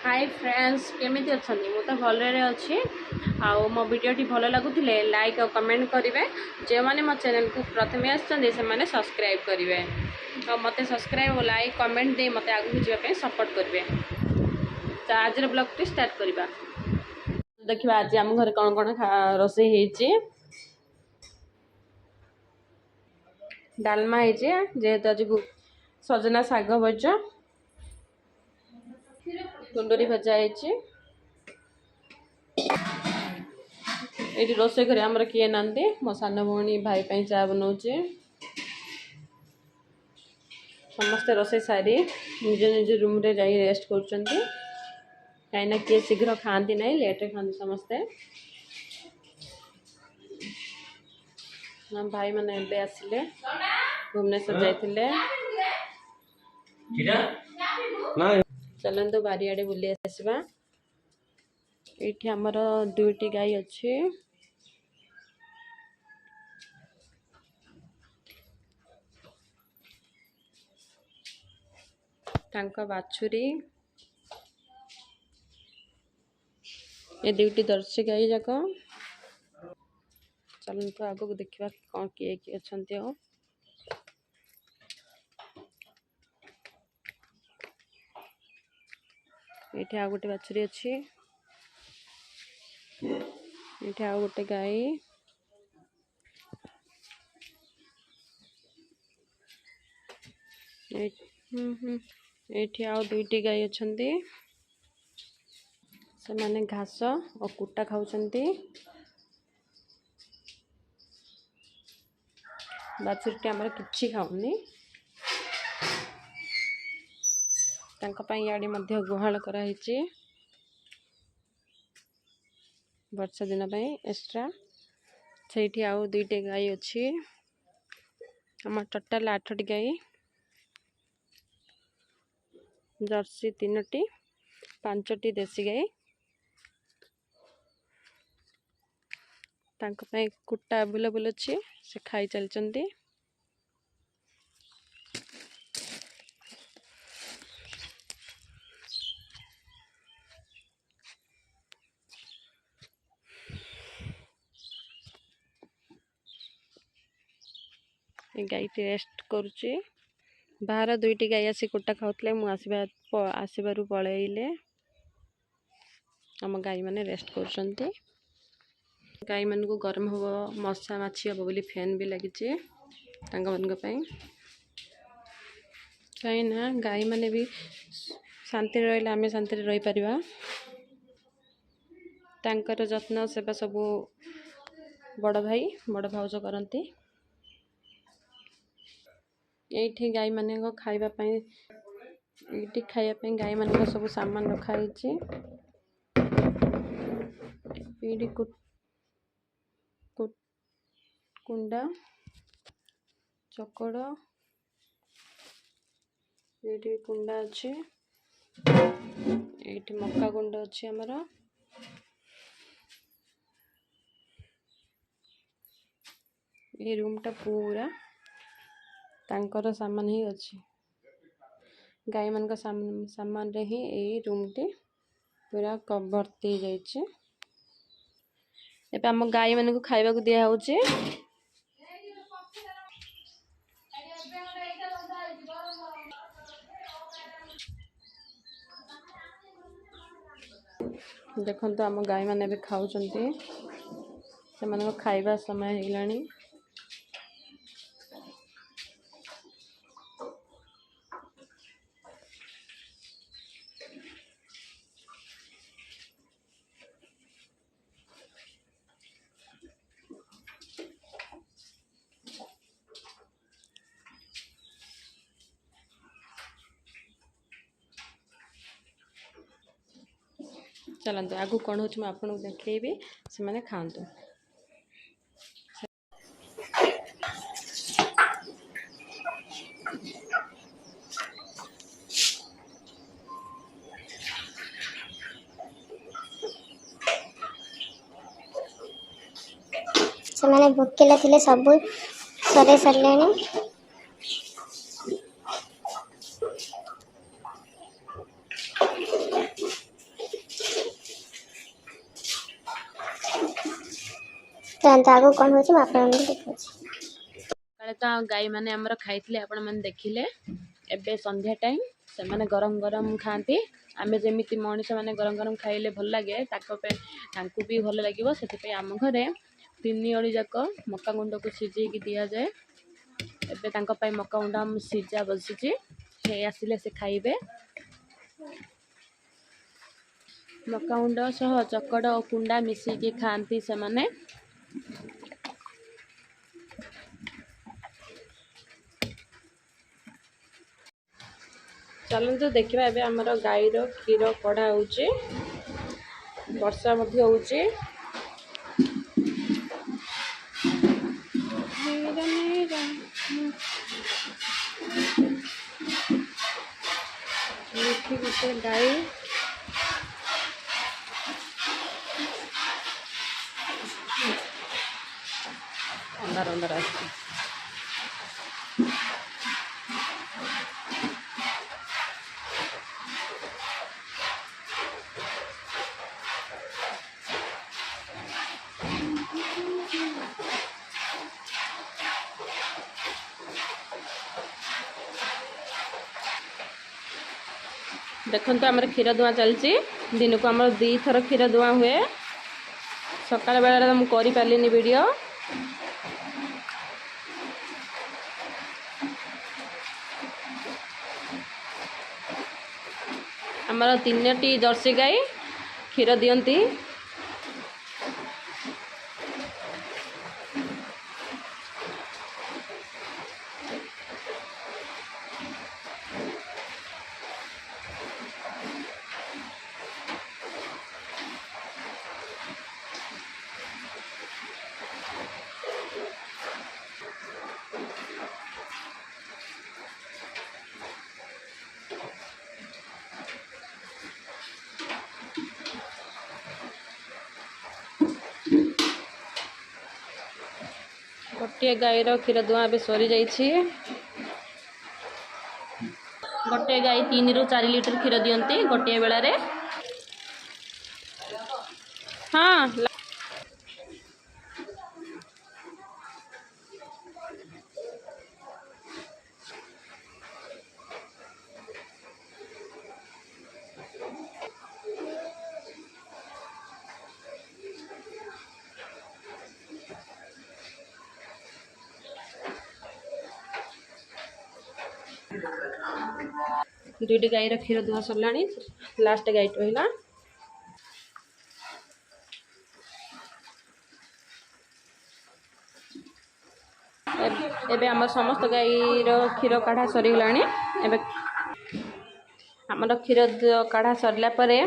Hi friends केमिति अछंती मु तो भलरे अछि आउ मो वीडियोटी भल लगुथिले लाइक और कमेंट करिवे जे माने मो चैनल को प्रथमे आछंती से माने सब्सक्राइब करिवे और मते सब्सक्राइब और लाइक कमेंट दे मते आगु जिवा पे सपोर्ट करिवे। तो आज रे ब्लॉग टी स्टार्ट करिबा। देखिबा आज हम घर कोन कोन रोसे हेछि। डालमा हेछि जेहेतु आज सजना साग भजा कुंडरी भजा हेछि। ये रोसे घर आमर किए नांदी मो सान भौणी भाई पे चा बनाऊे समस्ते रोसे सारी निज निज रूम रे जाई रेस्ट कर कहीं किए शीघ्र खाती ना लेट्रे खाती समस्ते भाई मैंने एबे आसिले भुवनेश्वर जाइथिले चलते बारियाड़े बुली आसवा। ये आमर दुईटी गाई अच्छी तांका बाछुरी ये दुईटी दर्शी गाई जाक चलते आगो देखा कौन किए किए अच्छा ये आ गोटे बाछुरी अच्छी ये आ गोटे गाई ये आउ दुईटी गाई अच्छा से माने घास और कुटा खाऊंती बाछुरीटी आमर किछि खाऊनी याड़ी मध्य गुहाल कराई वर्षा दिन एक्स्ट्रा से आउ दुईटे गाई अच्छी आम टोटाल 8टी गाई जर्सी 3टी 5टी देसी गाई कुटा अवेलेबल अच्छी से खाई चलती। गाई रेस्ट करुच्ची बाहर दुईटी गाई आसी कुटा खाऊले आसबार पलैले आम गाई मैंने रेस्ट कर गाई मान को गरम हम मशा माछी हम बोली फैन भी लगी कहीं ना गाई मैंने भी शांति रही आम शांति रही पारिबा तांकर जत्न सेवा सबू बड़ भाई बड़ भाउज करती। ये गाई मान खाइबा ये खाइबा गाई मान सब सामान रखाई कुंडा चकड़ ये कुंडा अच्छे ये मक्का गुंड अच्छे आमर ये रूमटा पूरा तांकर सामान ही अच्छी गाई मान सामान रे ही यही रूमटी पूरा भर्ती जाइए। एबे आम गाई मान को खाइबा को दिया होचे देखो तो आम गाई मैंने भी खाऊँ से खाइबा समय होलानी चलते आगु कौन हो आपको देखी से मैंने खातु। से भोकिला थे सब सरे सारे जान आगो कौन हो देखा काले तो गाई मैंने आमर खाई आपण मैंने देखिले एबे संध्या टाइम से माने गरम गरम खाती आमे जमी मनीष मैंने गरम गरम खाइले भल लगे भी भल लगे से आम घरे 3 ओड़ी जाक मका गुंड को सिझे दि जाए एबे मका गुंड सिझा बसी आसिले से खाइबे मका गुंड सह चकड़ और कुंडा मिसिकी खाती से माने चलते देखा एबे आमर गाईर क्षीर कढ़ा होची वर्षा मध्य होची गोटे गाई अंधार अंधार आस देखो आम क्षीर दुआ चलती दिन को आम 2 थर क्षीर दुआ हुए सकाल बेला मुझे कर पारे वीडियो आमर 3टी जर्सी गाई क्षीर दियंती गोटे गाईर क्षीर दुआ ए सरी जाइए गोटे गाई 3 ରୁ 4 लीटर क्षीर दियंती गोटे बेला रे हाँ दुईटी गाईर क्षीर दुआ सरला लास्ट गाई रहा एबे आम समस्त गाईर क्षीर काढ़ा सरीगला आमर क्षीर काढ़ा सरला परे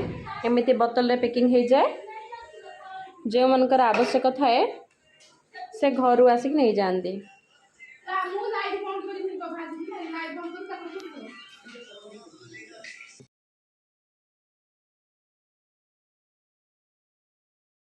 एमिति बोतल रे पैकिंग हो जाए जो मनकर आवश्यक थाए से घर आसिक नहीं जाती